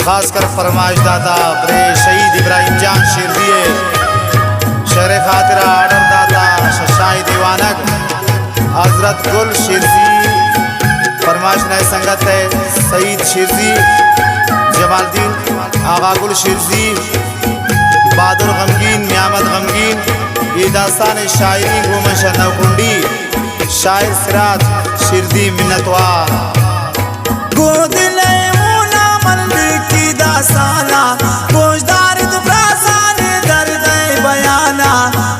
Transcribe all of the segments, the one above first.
खासकर फरमाइश दाता बरे शहीद इब्राहिम जान शिरदिए शेर खातिरा आर्डर दाता शशाई दीवानक हजरत गुल शिरजी फरमाइश नए संगत है सईद शिरजी जमालदीन आगा गुल शिरजी बहादुर गमगीन नियामत गमगीन ये दास्तान शायरी गोमशा नवकुंडी शायर सिराज शिरदी मिन्नतवार दासाना पोजदार दुप्रासान दर्द बयाना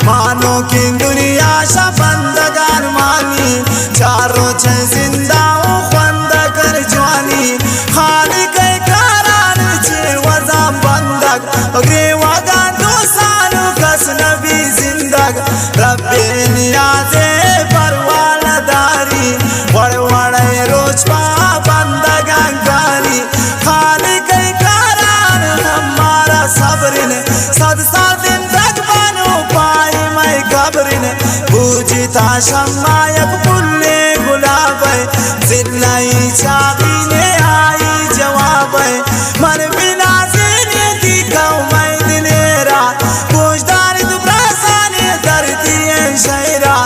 मानो की दुनिया शबंदगार मानी चारों छे जिंदा बंद कर जवानी खाली के कारण छे वजा बंदक अग्रे वगा दोसान कस नबी जिंदग रब्बे नियाज़े परवाना दारी वड़ वड़े रोज पा बंदगारी खाली सबरिन सद सादिन तक बनो पाई मैं गबरिन बूझता शम्मायक पुल्ले गुलाब जिल्लाई चाबी ने आई जवाब मन बिना जीने दी गाँव मैं दिलेरा पोजदार दुप्रासाने धरती शहरा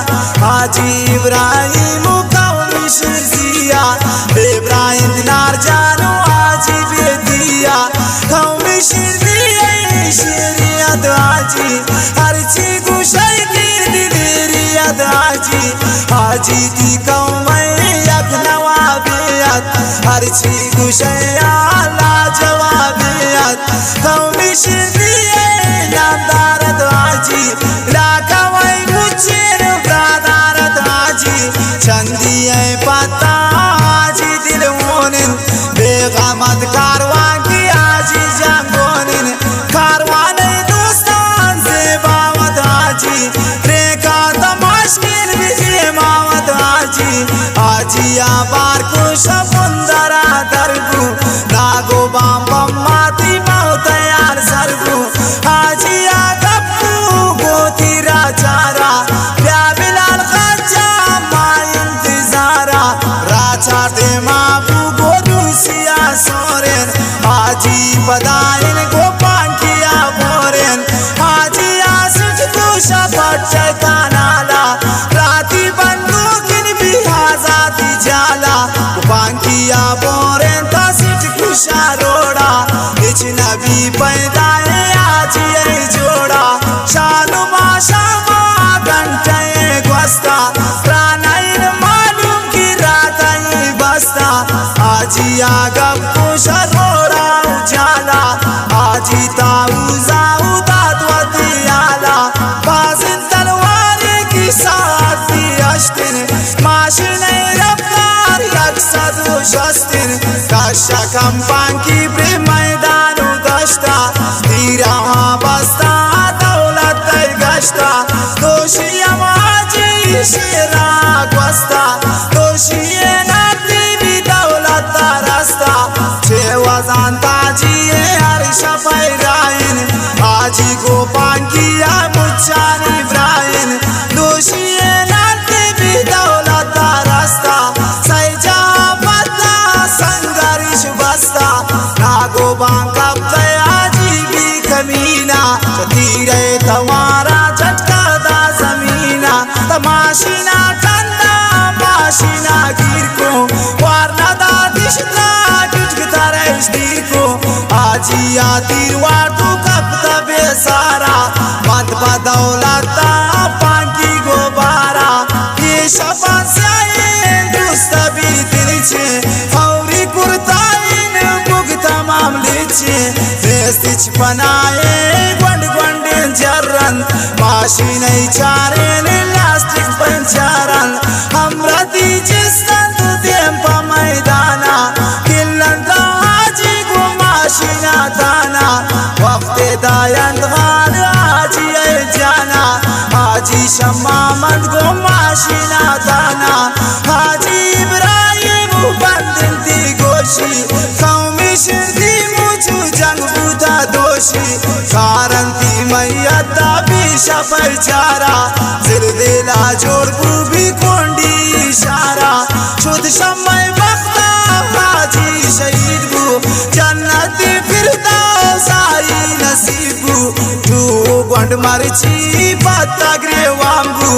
हाजी इब्राहिम कौमी शिरजिया इब्राहिम दिनार जानो हाजी बेदिया कौमी शेरियत हाजी हर चीज गुशाई दिलेरियत हाजी हाजी दी कौमै यक नवाबियत हर चीज गुशाया लाजवाबियत कौमी शेरिये नामदारत हाजी लाकवै गुचेर ब्रादारत हाजी चंदिये पता हाजी दिल मोनिन बेगमत कारवा की हाजी जांगोनिन कारवाने दोस्तान से बावत हाजी रेखा तमाशकिल विजय मावत हाजी हाजिया बार को शबुंदरा दरगु नागो बाम माती मौतयार सरगु हाजिया गप्पू गोतीरा चारा प्या बिलाल खच्चा मा इंतजारा राचा दे माबू गोदूसिया सोरेन हाजी बदाइन गो नाला राती बंदूकिन भी आजादी जाला बांकिया बोरें तसिट खुशा रोड़ा इच नबी पैदा है आज ये जोड़ा शालू माशामा घंटे gwasta प्राणाइन मालूम की रात ही बस्ता आजिया गप्पू शरोड़ा उजाला आजी ताऊजा उदादवती आला माशिने रफ्तार यकसदु शस्तिन काशा कंपान की ब्रे मैदानु दश्ता धीरा बस्ता दौलत गश्ता दोषिया माजी शेरा gwasta दोषिये नाती भी दौलत रास्ता छे वजान ताजिए हर शफाई राइन आजी गोपान किया मुच्चान इब्राहिम दोषिये तवारा झटका दा जमीना तमाशिना ठंडा माशिना गिर को वारना दा दिशना किचकता रही स्थिर को आजिया तीरवा तो कपता बेसारा मत बदौलता पांकी गोबारा ये शफान से आए दुस्तबी दिल छे फौरी कुर्ताइन बुग तमाम लिचे फेस्तिच बनाए जरन माशिने चारेन लास्टिक पंचारन हमरा जिस्तन तु देम पा मैदाना किल्लन हाजी गो माशिना दाना वक्ते दायन हाल हाजी जाना हाजी शम्मा मंद गो माशिना दाना हाजी इब्राहिम बंदन दी गोशी कौमी शिरदी मुझू जंग बुदा दोषी कारंती मैयता भी शफर चारा जिल दिला जोड़ भी कोंडी इशारा शुद्ध समय वक्ता हाजी शहीद बू जन्नत गोड मरची पत्ता ग्रेवांबू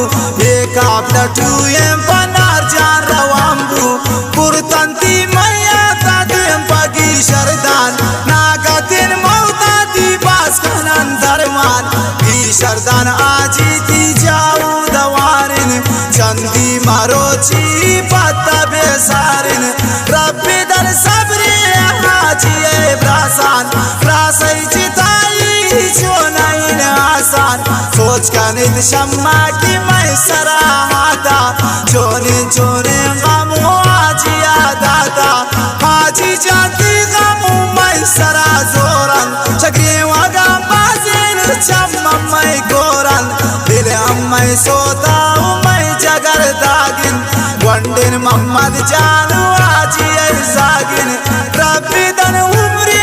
एक आपला टूएम पनार जान रवांबू पुरतंती मैया तादेम पगी शरदान नागातीन मौता ती बास खनन धर्मान ती शरदान आजी ती जाऊ दवारिन चंदी मारोची पत्ता बेसारिन रब्बी दर सबरी हाजी ब्रासान ब्रासई चिताई चोनाइन आसान सोच का निद शम्मा की मैं सराहता चोने चोने गमो आजिया दाता हाजी जाती गमो मैं सरा जोरन चक्री वगा बाजिन चम्मा मैं गोरन दिल अम्मै सोता मैं जगर दागिन वंडिन मोहम्मद जानू आजी सागिन रब्बी दन उम्री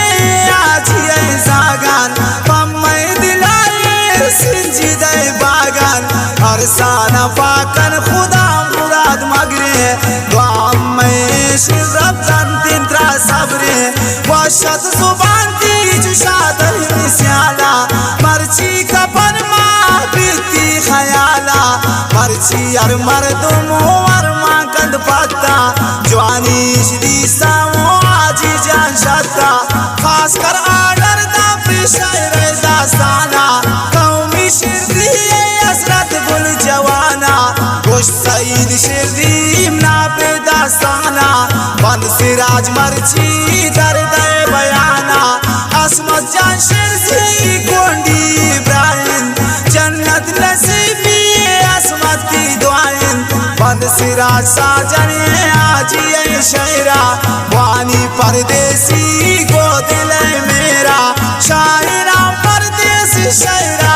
आजी सागान पम्मै दिलाई सिंजी दे बागान अरसाना पाकन खुदा मुराद मगरे दुआम में शिरब दिन त्रा सबरे वशत जुबान ती जुशाद मिस्याला मर्ची कपन मा बीती खयाला मर्ची अर मर्दुम और मांकंद पत्ता जवानी श्री सामो आजी जान शता खास कर आडर दा शायर दास्ताना कौमी शिरदी असरत गुल जवाना खुश सईद शिरदी ना पे दास्ताना बंद सिराज मर्ची दर्द बयाना असमत जान शिरदी गोंडी इब्राहिम जन्नत नसीबी असमत की दुआएं बंद सिराज साजन आजी शहरा वानी परदेसी गो दिल मेरा शायरा परदेसी शहरा